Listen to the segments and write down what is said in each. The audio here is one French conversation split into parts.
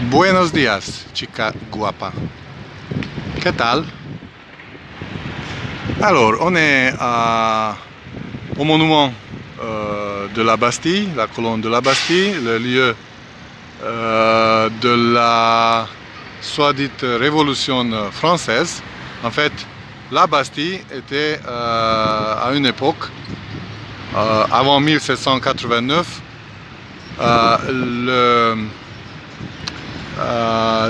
Buenos días, chica guapa. ¿Qué tal? Alors, on est au monument de la Bastille, la colonne de la Bastille, le lieu de la soi-dite révolution française. En fait, la Bastille était à une époque, avant 1789,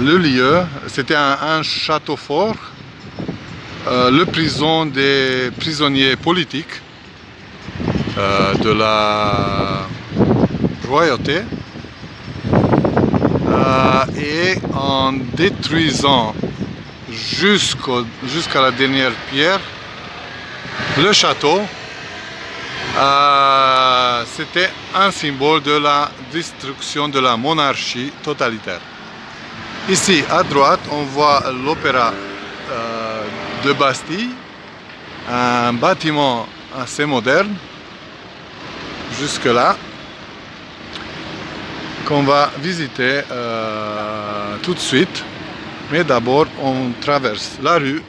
le lieu, c'était un château fort, le prison des prisonniers politiques de la royauté, et en détruisant jusqu'à la dernière pierre le château, c'était un symbole de la destruction de la monarchie totalitaire. Ici à droite, on voit l'opéra de Bastille, un bâtiment assez moderne, jusque là, qu'on va visiter tout de suite. Mais d'abord, on traverse la rue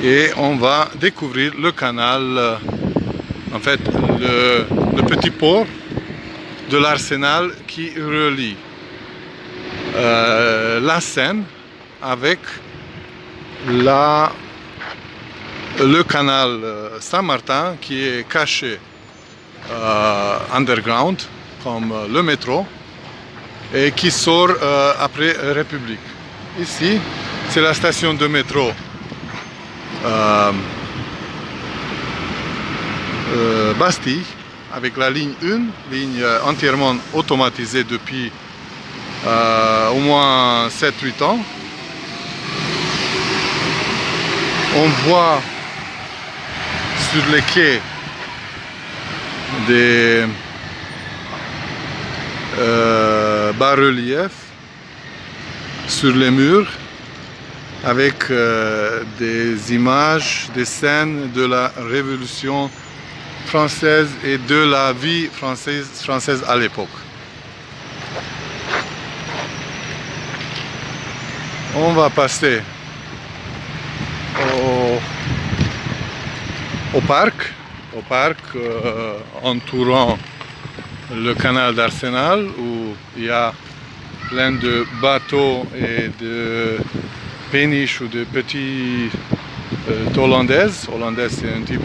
et on va découvrir le canal, en fait, le petit port de l'Arsenal qui relie la Seine avec le canal Saint-Martin qui est caché underground comme le métro et qui sort après République. Ici, c'est la station de métro Bastille avec la ligne 1, ligne entièrement automatisée depuis au moins 7-8 ans. On voit sur les quais des bas-reliefs sur les murs avec des images, des scènes de la Révolution française et de la vie française à l'époque. On va passer au parc entourant le canal d'Arsenal où il y a plein de bateaux et de péniches ou de petites hollandaises. Hollandaise, c'est un type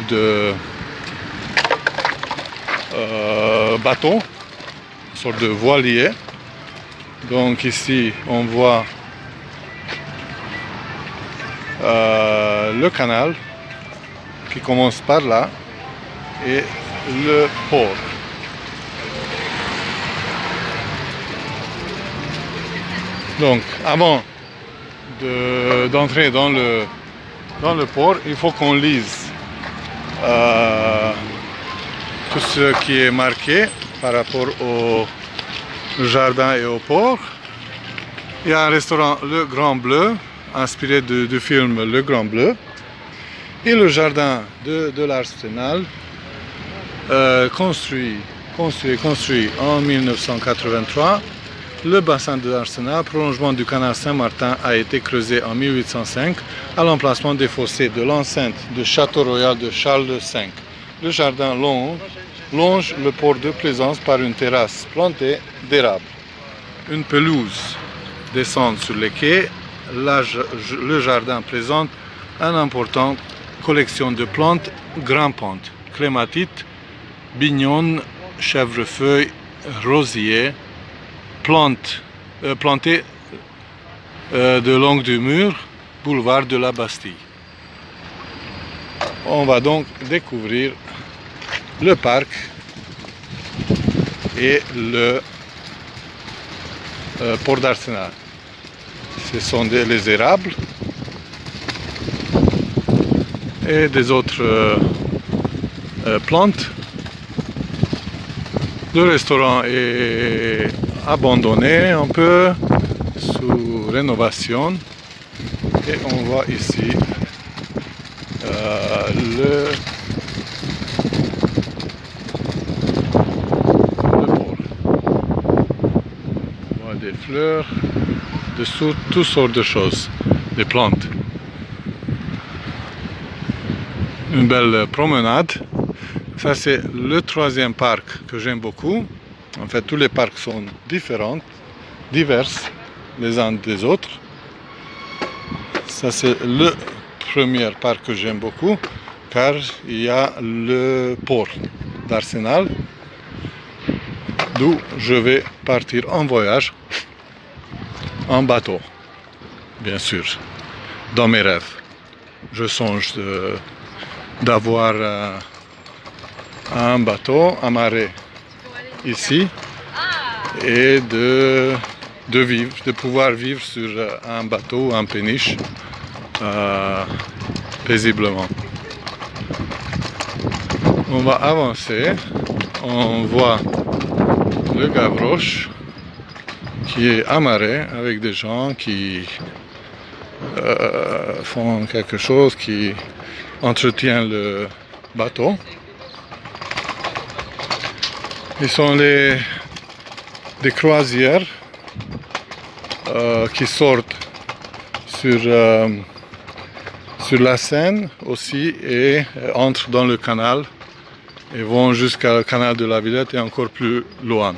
de bateau, une sorte de voilier. Donc ici, on voit le canal qui commence par là et le port. Donc, avant d'entrer dans le port, il faut qu'on lise tout ce qui est marqué par rapport au jardin et au port. Il y a un restaurant Le Grand Bleu, inspiré du film Le Grand Bleu, et le jardin de l'Arsenal, construit en 1983. Le bassin de l'Arsenal, prolongement du canal Saint-Martin, a été creusé en 1805 à l'emplacement des fossés de l'enceinte du château royal de Charles V. Le jardin longe le port de Plaisance par une terrasse plantée d'érables. Une pelouse descend sur les quais. Le jardin présente une importante collection de plantes grimpantes, clématites, bignonnes, chèvrefeuilles, rosiers, plantées de long du mur, boulevard de la Bastille. On va donc découvrir le parc et le port d'Arsenal. Ce sont les érables et des autres plantes. Le restaurant est abandonné un peu, sous rénovation, et on voit ici le port. des fleurs, de toutes sortes de choses, des plantes. Une belle promenade. Ça c'est le troisième parc que j'aime beaucoup. En fait, tous les parcs sont différents, divers les uns des autres. Ça c'est le premier parc que j'aime beaucoup, car il y a le port d'Arsenal, d'où je vais partir en voyage, en bateau, bien sûr, dans mes rêves. Je songe d'avoir un bateau amarré ici et de pouvoir vivre sur un bateau, un péniche, paisiblement. On va avancer, on voit le Gavroche qui est amarré avec des gens qui font quelque chose, qui entretient le bateau. Ils sont des croisières qui sortent sur la Seine aussi et entrent dans le canal et vont jusqu'au canal de la Villette et encore plus loin.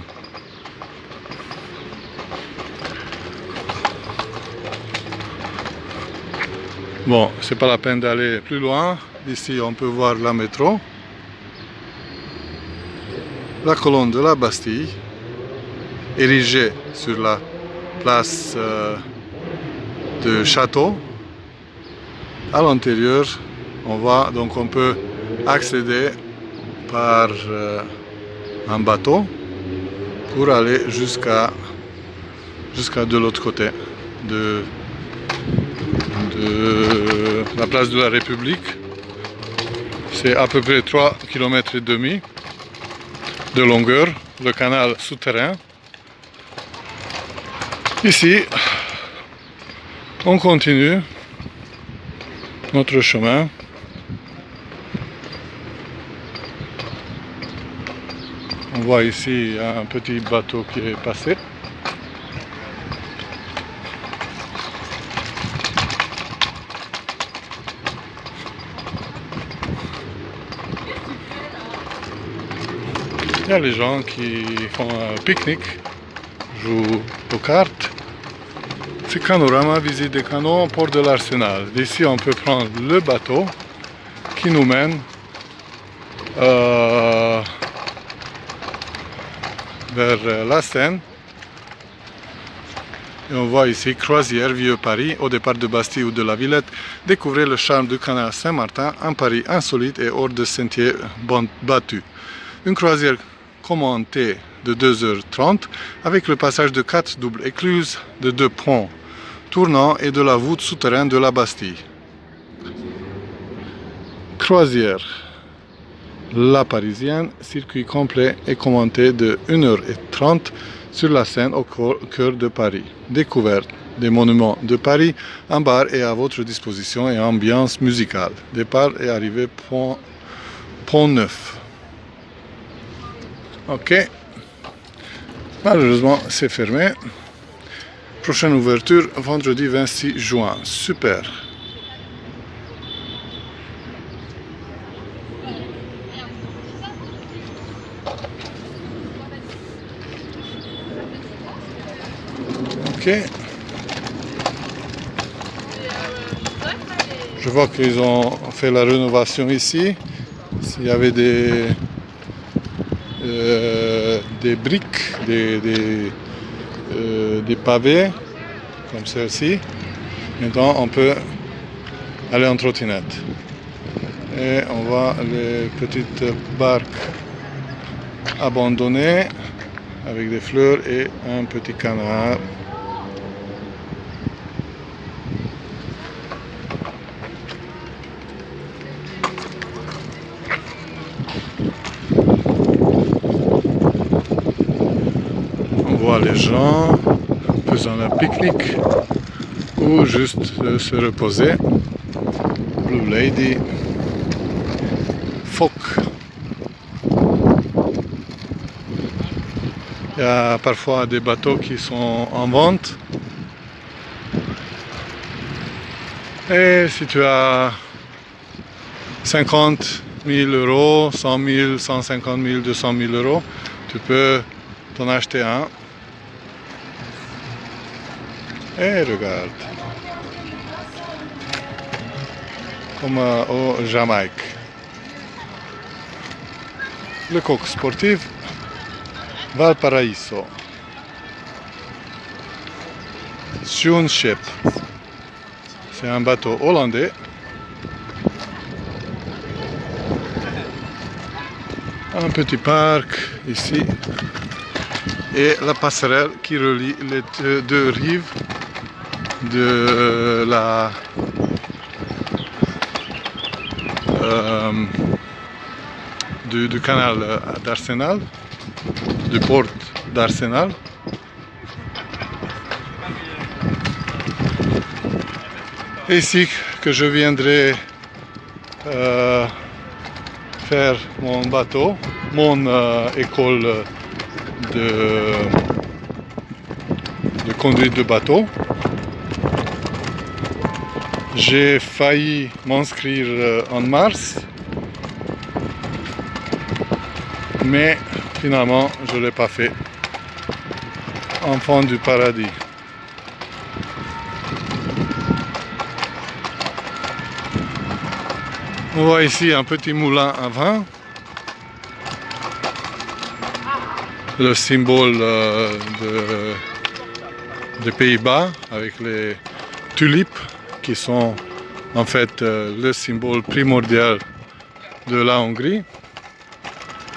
Bon, c'est pas la peine d'aller plus loin. D'ici, on peut voir la métro, la colonne de la Bastille, érigée sur la place de Château. À l'intérieur, on peut accéder par un bateau pour aller jusqu'à de l'autre côté de la place de la République. C'est à peu près 3,5 km de longueur, le canal souterrain. Ici, on continue notre chemin. On voit ici un petit bateau qui est passé. Il y a les gens qui font un pique-nique, jouent aux cartes. C'est Canorama, visite des canaux, port de l'Arsenal. D'ici, on peut prendre le bateau qui nous mène vers la Seine. Et on voit ici Croisière, Vieux Paris, au départ de Bastille ou de la Villette. Découvrez le charme du canal Saint-Martin, un Paris insolite et hors de sentiers battus. Une croisière commentée de 2h30 avec le passage de 4 doubles écluses, de 2 ponts tournants et de la voûte souterraine de la Bastille. Croisière La Parisienne, circuit complet et commenté de 1h30 sur la Seine au cœur de Paris. Découverte des monuments de Paris, un bar est à votre disposition et ambiance musicale. Départ et arrivée Pont Neuf. Ok, malheureusement c'est fermé. Prochaine ouverture vendredi 26 juin. Super. Ok. Je vois qu'ils ont fait la rénovation ici. S'il y avait des briques, des pavés comme celle-ci. Maintenant on peut aller en trottinette et on voit les petites barques abandonnées avec des fleurs et un petit canard. On voit les gens faisant un pique-nique ou juste se reposer. Blue Lady, phoque. Il y a parfois des bateaux qui sont en vente. Et si tu as 50 000 euros, 100 000, 150 000, 200 000 euros, tu peux t'en acheter un. Et regarde, comme au Jamaïque. Le coq sportif Valparaiso. Schoonship. C'est un bateau hollandais. Un petit parc ici. Et la passerelle qui relie les deux rives de la du canal d'Arsenal, du port d'Arsenal. Et ici que je viendrai faire mon bateau, mon école de conduite de bateau. J'ai failli m'inscrire en mars, mais finalement je ne l'ai pas fait. Enfant du paradis. On voit ici un petit moulin à vin, le symbole des Pays-Bas avec les tulipes qui sont en fait le symbole primordial de la Hongrie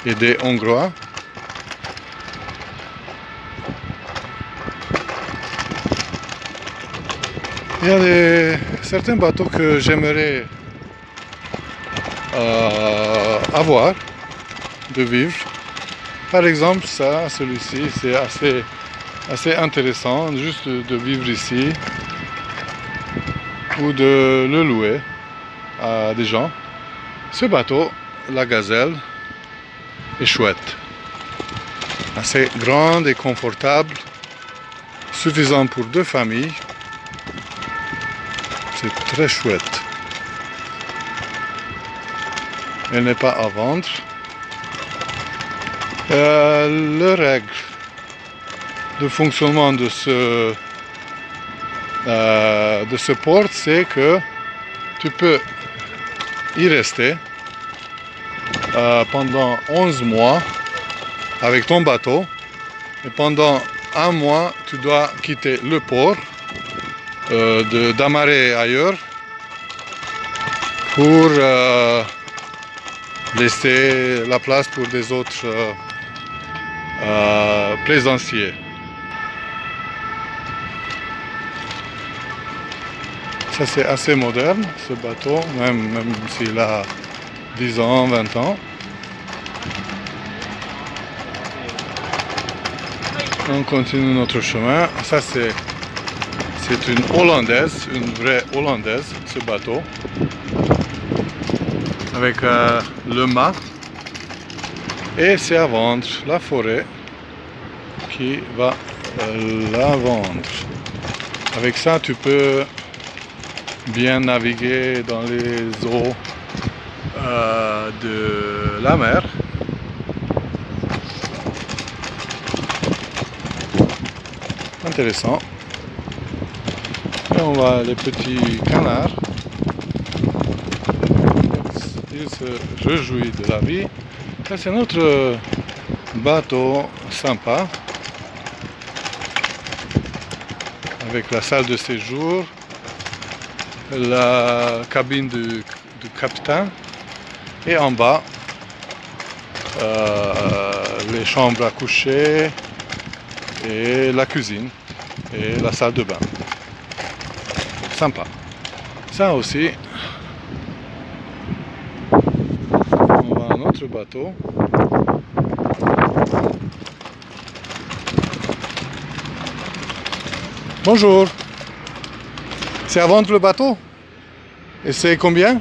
et des Hongrois. Il y a certains bateaux que j'aimerais avoir, de vivre. Par exemple, celui-ci, c'est assez intéressant juste de vivre ici ou de le louer à des gens. Ce bateau, la Gazelle, est chouette. Assez grande et confortable, suffisant pour 2 familles. C'est très chouette. Elle n'est pas à vendre. Les règles de fonctionnement de ce port, c'est que tu peux y rester pendant 11 mois avec ton bateau, et pendant 1 mois, tu dois quitter le port, d'amarrer ailleurs pour laisser la place pour des autres plaisanciers. Ça, c'est assez moderne, ce bateau, même s'il a 10 ans, 20 ans. On continue notre chemin. Ça, c'est une hollandaise, une vraie hollandaise, ce bateau. Avec le mât. Et c'est à vendre, la forêt qui va la vendre. Avec ça, tu peux bien naviguer dans les eaux de la mer. Intéressant. Et on voit les petits canards. Il se réjouit de la vie. Ça, c'est notre bateau sympa. Avec la salle de séjour, la cabine du capitaine et en bas les chambres à coucher et la cuisine et la salle de bain. Sympa. Ça aussi, on va à notre bateau. Bonjour. C'est à vendre le bateau? Et c'est combien?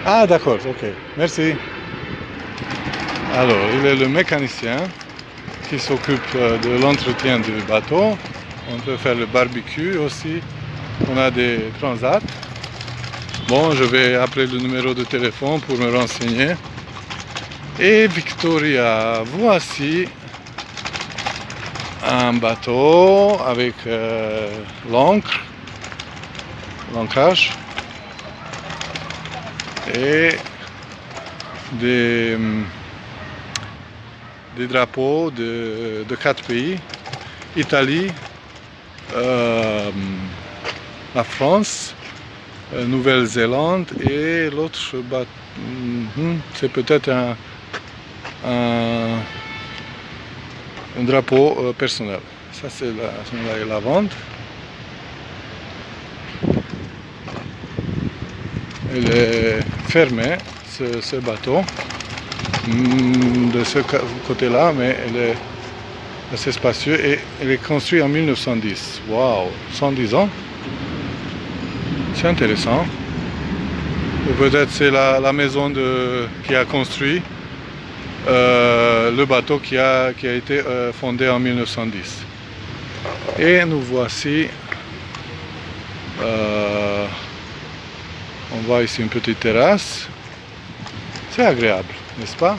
Ah d'accord, ok. Merci. Alors, il est le mécanicien qui s'occupe de l'entretien du bateau. On peut faire le barbecue aussi. On a des transats. Bon, je vais appeler le numéro de téléphone pour me renseigner. Et Victoria, voici un bateau avec l'ancrage et des drapeaux de 4 pays, Italie, la France, Nouvelle-Zélande et l'autre bateau, c'est peut-être un drapeau personnel. Ça c'est la vente. Elle est fermée, ce bateau, de ce côté-là, mais elle est assez spacieux et elle est construite en 1910. Waouh, 110 ans. C'est intéressant. Ou peut-être c'est la maison qui a construit le bateau qui a été fondé en 1910. Et nous voici. On voit ici une petite terrasse. C'est agréable, n'est-ce pas?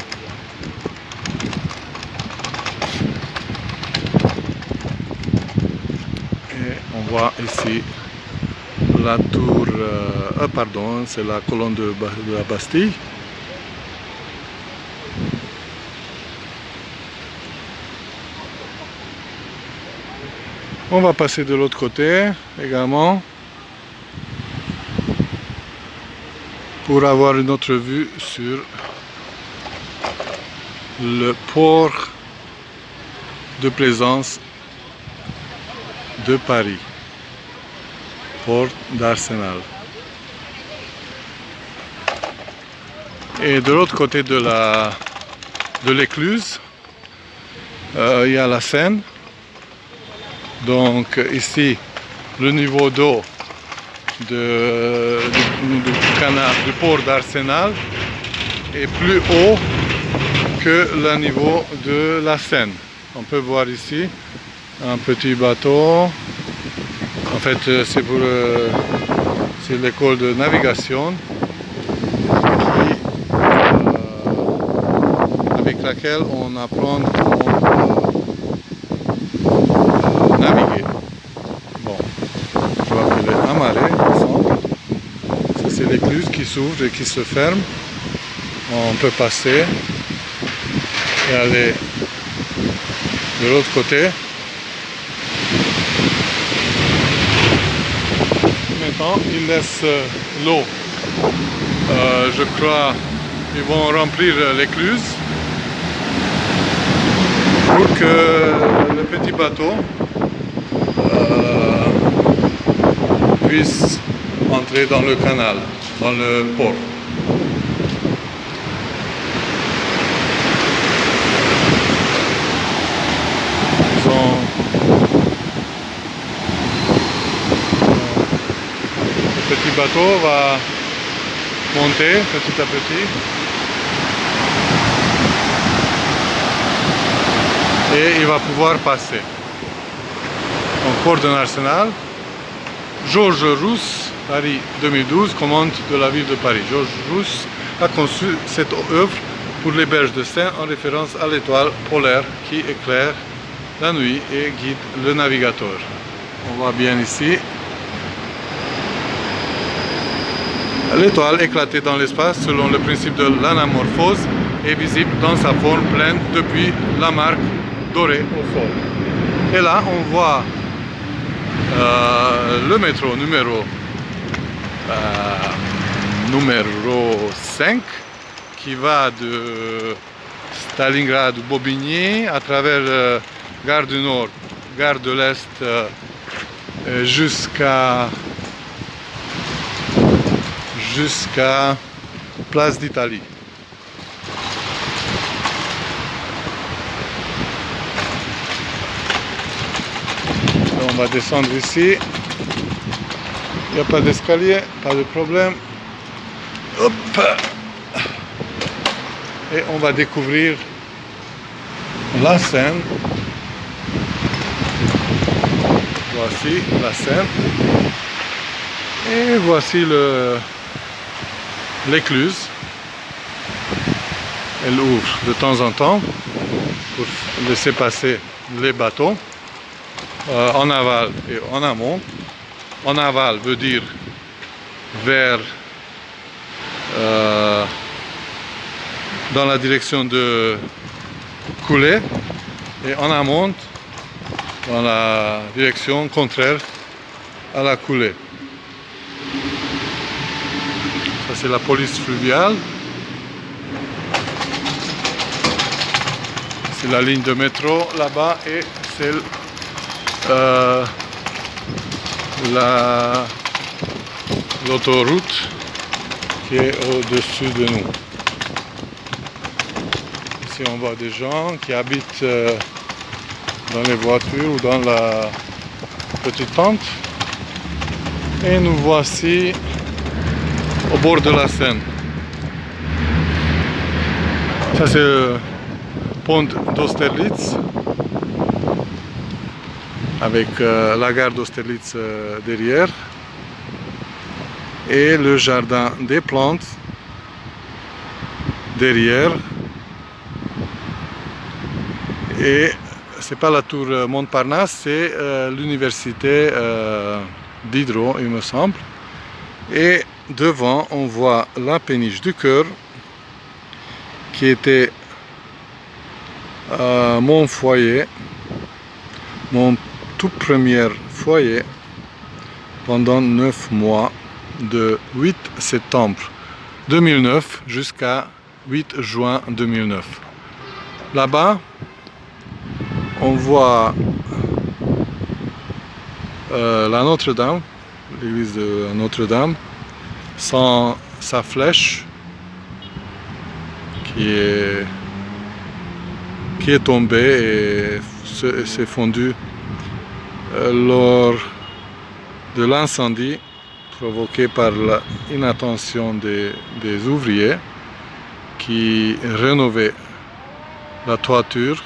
Et on voit ici la tour, pardon, c'est la colonne de la Bastille. On va passer de l'autre côté également pour avoir une autre vue sur le port de plaisance de Paris, port d'Arsenal. Et de l'autre côté de l'écluse, il y a la Seine. Donc ici, le niveau d'eau du port d'Arsenal est plus haut que le niveau de la Seine. On peut voir ici un petit bateau. En fait, c'est l'école de navigation avec laquelle on apprend comment naviguer. Bon, je vois qu'elle est amarrée ensemble. Ça, c'est l'écluse qui s'ouvre et qui se ferme. On peut passer et aller de l'autre côté. Maintenant, ils laissent l'eau. Je crois qu'ils vont remplir l'écluse pour que le petit bateau puisse entrer dans le canal, dans le port. Le petit bateau va monter petit à petit et il va pouvoir passer. Donc, port d'Arsenal, Georges Rousse, Paris 2012, commande de la ville de Paris. Georges Rousse a conçu cette œuvre pour les berges de Seine en référence à l'étoile polaire qui éclaire la nuit et guide le navigateur. On voit bien ici l'étoile éclatée dans l'espace selon le principe de l'anamorphose est visible dans sa forme pleine depuis la marque dorée au sol. Et là, on voit le métro numéro 5 qui va de Stalingrad, Bobigny, à travers Gare du Nord, Gare de l'Est, jusqu'à Place d'Italie. On va descendre ici. Il n'y a pas d'escalier, pas de problème. Hop. Et on va découvrir la Seine. Voici la Seine. Et voici l'écluse. Elle ouvre de temps en temps pour laisser passer les bateaux en aval et en amont. En aval veut dire vers dans la direction de Coulée et en amont dans la direction contraire à la Coulée. Ça c'est la police fluviale. C'est la ligne de métro là-bas et c'est l'autoroute qui est au-dessus de nous. Ici on voit des gens qui habitent dans les voitures ou dans la petite tente. Et nous voici au bord de la Seine. Ça c'est le pont d'Austerlitz avec la gare d'Austerlitz derrière et le jardin des plantes derrière. Et c'est pas la tour Montparnasse, c'est l'université d'Hydro, il me semble. Et devant, on voit la péniche du Cœur, qui était mon foyer, mon tout premier foyer, pendant 9 mois, de 8 septembre 2009 jusqu'à 8 juin 2009. Là-bas, on voit la Notre-Dame, l'église de Notre-Dame, sans sa flèche qui est tombée et s'est fondue lors de l'incendie provoqué par l'inattention des ouvriers qui rénovaient la toiture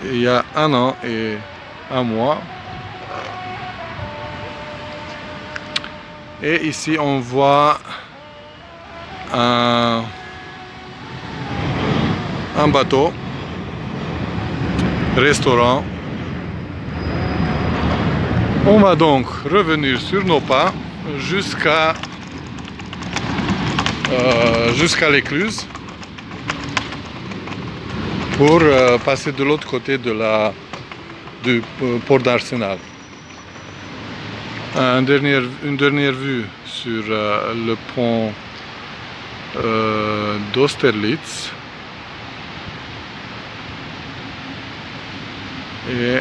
il y a 1 an et 1 mois. Et ici on voit un bateau, restaurant. On va donc revenir sur nos pas jusqu'à l'écluse pour passer de l'autre côté du port d'Arsenal. Une dernière vue sur le pont d'Austerlitz. Et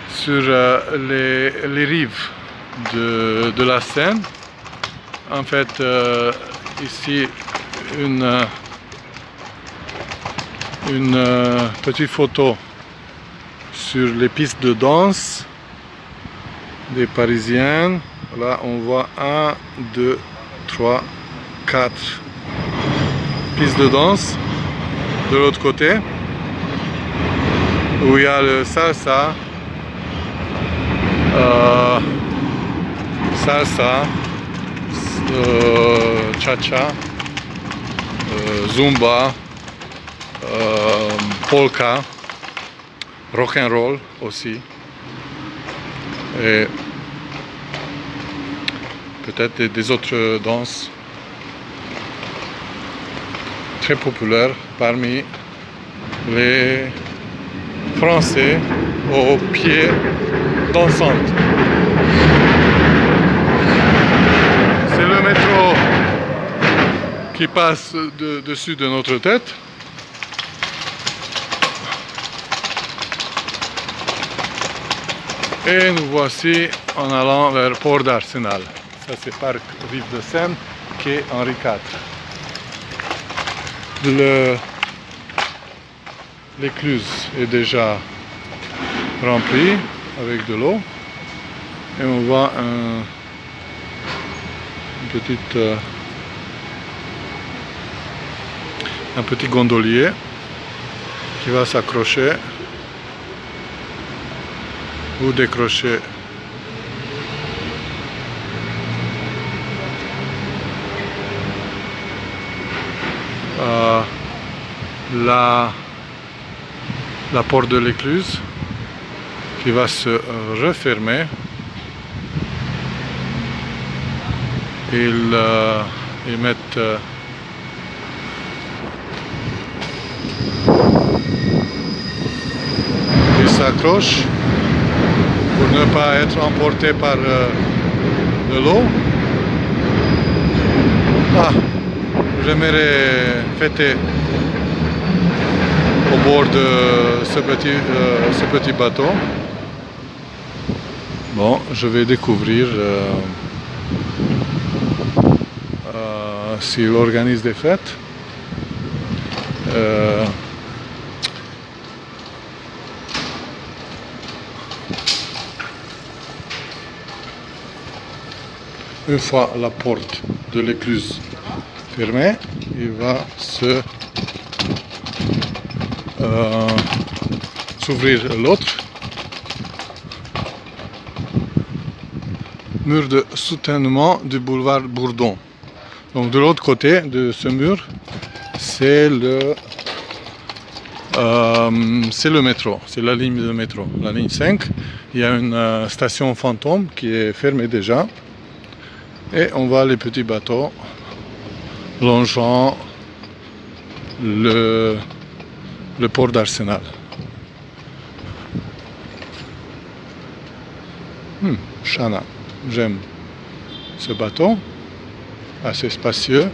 sur les rives de la Seine. En fait, ici une petite photo sur les pistes de danse des Parisiennes. Là, on voit 1, 2, 3, 4 pistes de danse. De l'autre côté, où il y a le salsa, cha-cha, zumba, polka, rock'n'roll aussi, et peut-être des autres danses très populaires parmi les Français aux pieds dansantes. C'est le métro qui passe dessus de notre tête. Et nous voici en allant vers Port d'Arsenal. Ça c'est Parc Rive de Seine, quai Henri IV. L'écluse est déjà remplie avec de l'eau et on voit une petite un petit gondolier qui va s'accrocher ou décrocher la porte de l'écluse qui va se refermer. Ils mettent ils s'accrochent pour ne pas être emportés par de l'eau. J'aimerais fêter au bord de ce petit bateau. Bon, je vais découvrir s'il organise des fêtes. Une fois la porte de l'écluse fermée, il va s'ouvrir l'autre mur de soutènement du boulevard Bourdon. Donc de l'autre côté de ce mur, c'est le métro, c'est la ligne de métro, la ligne 5. Il y a une station fantôme qui est fermée déjà. Et on voit les petits bateaux longeant le port d'Arsenal. Chana, j'aime ce bateau, assez spacieux.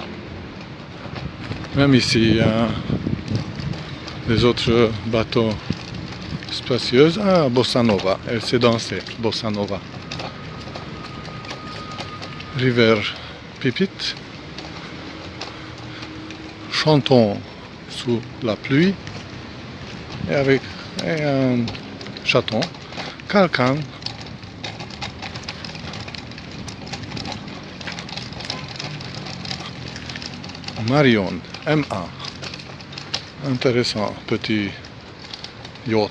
Même ici, il y a des autres bateaux spacieux. Ah, Bossa Nova, elle s'est dansée, Bossa Nova. River Pipit. Chantons sous la pluie et avec un chaton, Calcan. Marion, MA. Intéressant, petit yacht.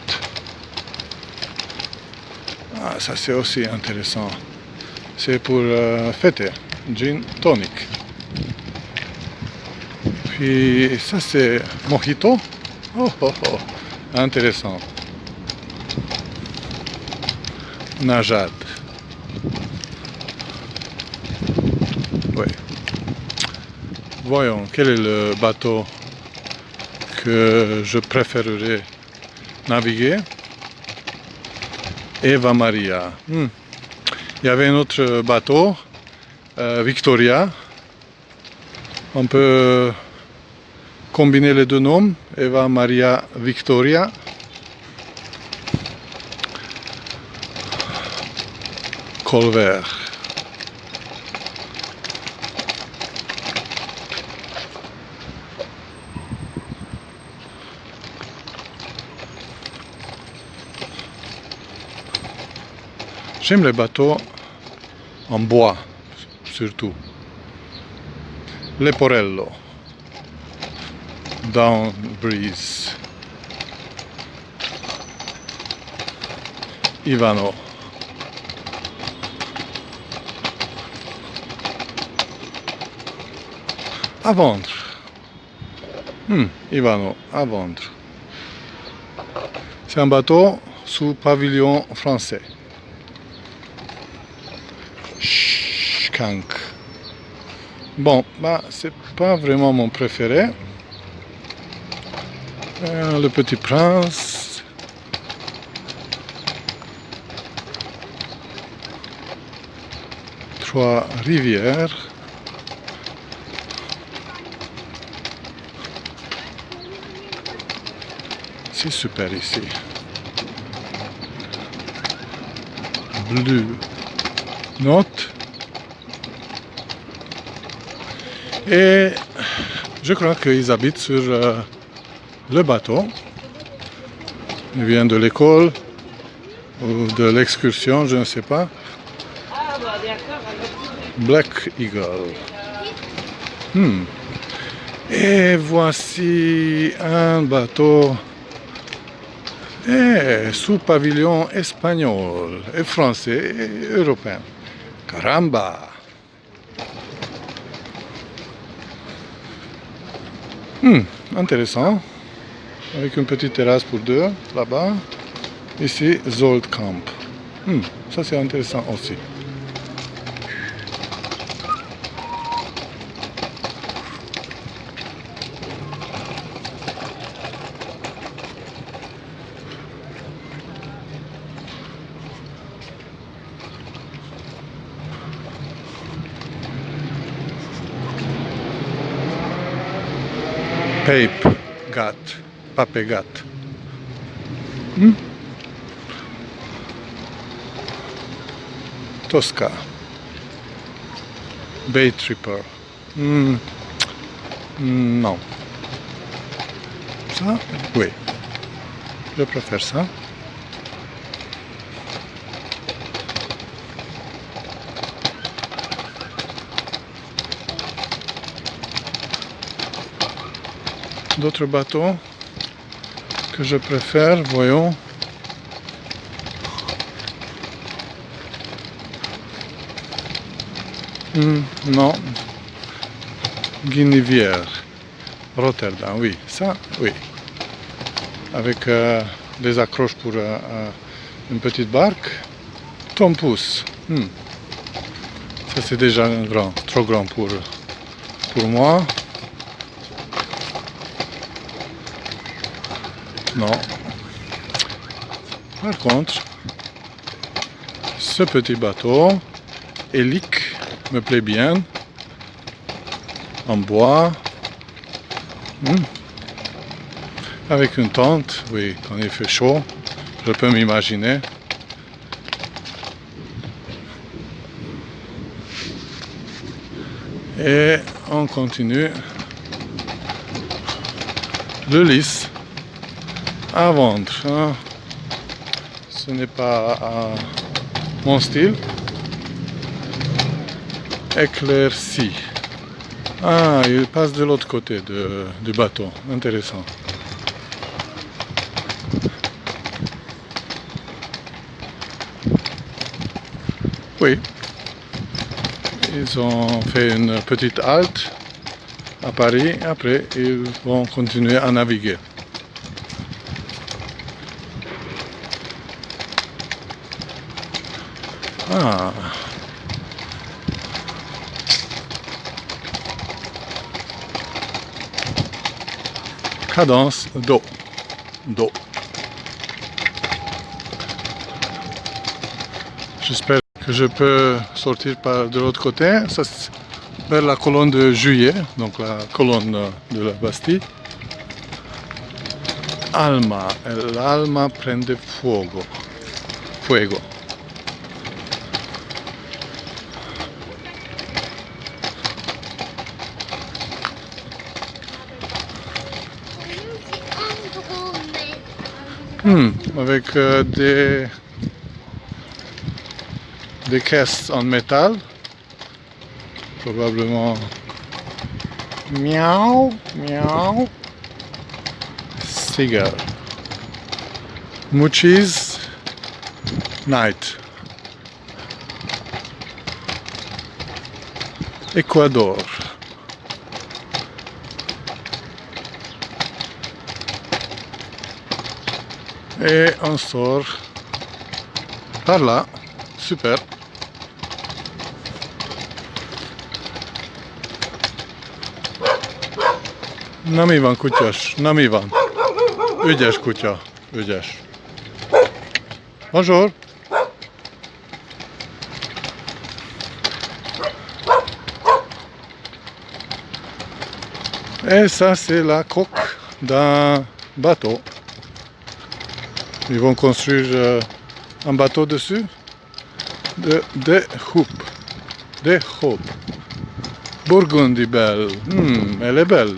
Ah, ça c'est aussi intéressant. C'est pour fêter, gin tonic. Puis ça c'est mojito. Oh, oh, oh. Intéressant. Najad. Oui. Voyons, quel est le bateau que je préférerais naviguer? Eva Maria. Il y avait un autre bateau, Victoria. On peut combiner les deux noms, Eva Maria Victoria. Colvert. J'aime les bateaux en bois, surtout. Leporello. Down Breeze. Ivano. À vendre. Ivano, à vendre. C'est un bateau sous pavillon français. Skank. Bon, bah, c'est pas vraiment mon préféré. Le Petit Prince. Trois rivières. C'est super ici. Blue Note. Et je crois qu'ils habitent sur le bateau. Ils viennent de l'école ou de l'excursion, je ne sais pas. Black Eagle. Et voici un bateau sous pavillon espagnol et français et européen. Caramba! Intéressant. Avec une petite terrasse pour deux, là-bas. Ici, Zoldkamp. Ça c'est intéressant aussi. Pape Gat. Tosca. Bay Tripper. Non. Ça, oui. Je préfère ça. D'autres bateaux que je préfère, voyons. Non. Guinevere. Rotterdam, oui. Ça, oui. Avec des accroches pour une petite barque. Tompus. Ça c'est déjà grand, trop grand pour moi. Non. Par contre, ce petit bateau, hélique, me plaît bien. En bois. Avec une tente, oui, quand il fait chaud, je peux m'imaginer. Et on continue. Le lys à vendre. Ce n'est pas mon style. Éclairci. Ah, il passe de l'autre côté du bateau. Intéressant. Oui. Ils ont fait une petite halte à Paris. Après, ils vont continuer à naviguer. Ah. Cadence d'eau. J'espère que je peux sortir par de l'autre côté, ça, vers la colonne de Juillet, donc la colonne de la Bastille. Alma, l'Alma prende fuego. Avec des caisses en métal, probablement miaou. Cigare. Muchis Night. Équateur. Et on sort par là. Super. Nem így van, kutyás, nem így van. Ügyes kutya, ügyes. Bonjour. Et ça, c'est la coque d'un bateau. Ils vont construire un bateau dessus. Des hoops. Burgundy belle. Elle est belle,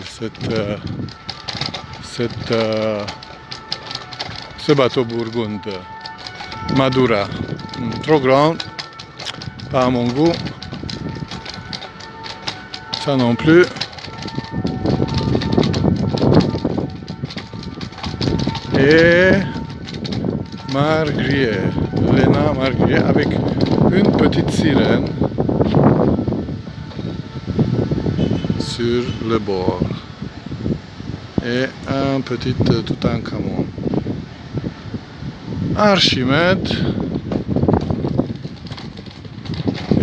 ce bateau Burgunde. Madura. Trop grand. Pas à mon goût. Ça non plus. et Marguerite, Léna Marguerite, avec une petite sirène sur le bord et un petit Toutankhamon. Archimède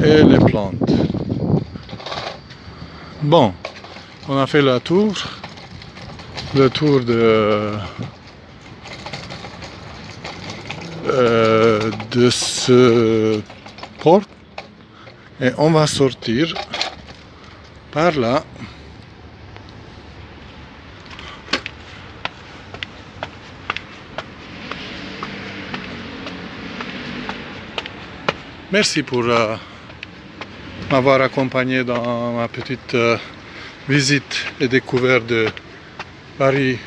et les plantes. Bon, on a fait le tour de ce port et on va sortir par là. Merci pour m'avoir accompagné dans ma petite visite et découverte de Paris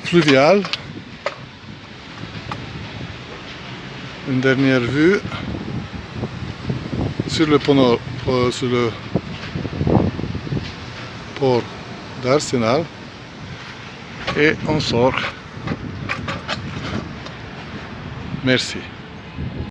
fluvial. Une dernière vue sur le port d'Arsenal et on sort. Merci.